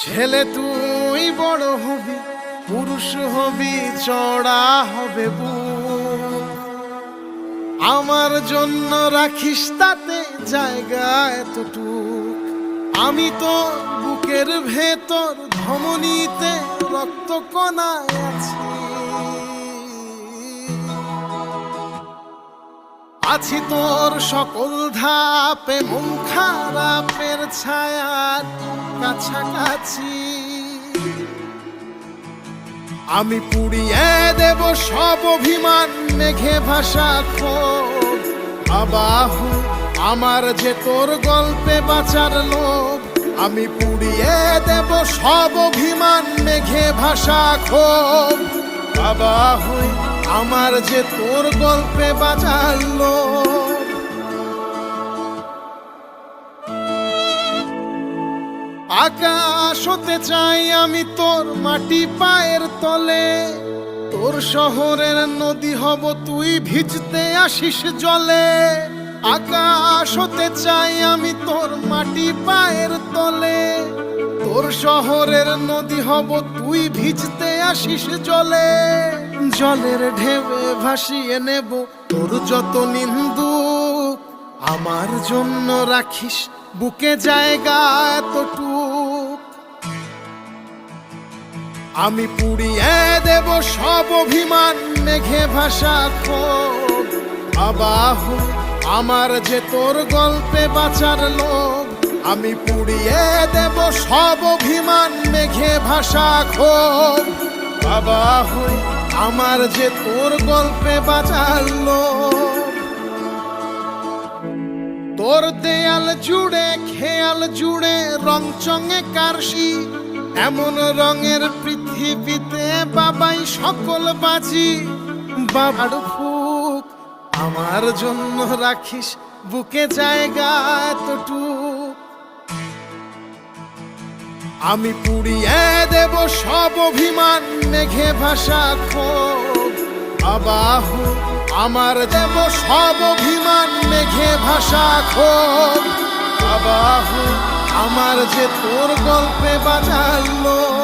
ছেলে তুই বড় হবি, পুরুষ হবি, চড়া হবে বুক। আমার জন্য রাখিস তাতে জায়গা এতটুক। আমি তো বুকের ভেতর ধমনীতে রক্ত কণায় আছি তোর সকল ধাপে, মন খারাপের ছায়ার কাছাকাছি। আমি পুড়িয়ে দেব সব অভিমান, মেঘে ভাসা ক্ষোভ। আবাহু আমার যে তোর গল্পে বাঁচার লোভ। আমি পুড়িয়ে দেব সব অভিমান, মেঘে ভাসা ক্ষোভ। আবাহু আমার যে তোর গল্পে বাঁচার লোভ। আকাশ হতে চাই আমি তোর মাটি পায়ের তলে। তোর শহরের নদী হব তুই, ভিজতে আসিস জলে। আকাশ হতে চাই আমি তোর মাটি পায়ের তলে। তোর শহরের নদী হব তুই, ভিজতে আসিস জলে। জলের ঢেউয়ে ভাসিয়ে নেব তোর যত নিন্দুক। আমার জন্য রাখিস বুকে জায়গা এতটুক। আমি পুড়িয়ে দেব সব অভিমান, মেঘে ভাসা ক্ষোভ। আবাহু আমার যে তোর গল্পে বাঁচার লোভ। আমি পুড়িয়ে দেব সব অভিমান, মেঘে ভাসা ক্ষোভ। আবাহু আমার যে তোর গল্পে বাঁচার লোভ। তোর দেয়াল জুড়ে খেয়াল জুড়ে রং চঙে কারশি। এমন রঙের পৃথিবীতে বাবাই সকল বাজি। বাবার ফুক আমার জন্য রাখিস বুকে জায়গা এতটুক। আমি পুড়িয়ে দেব সব অভিমান, মেঘে ভাসা ক্ষোভ। আবাহু আমার দেব সব অভিমান, মেঘে ভাসা ক্ষোভ। আবাহু আমার যে তোর গল্পে বাঁচার লোভ।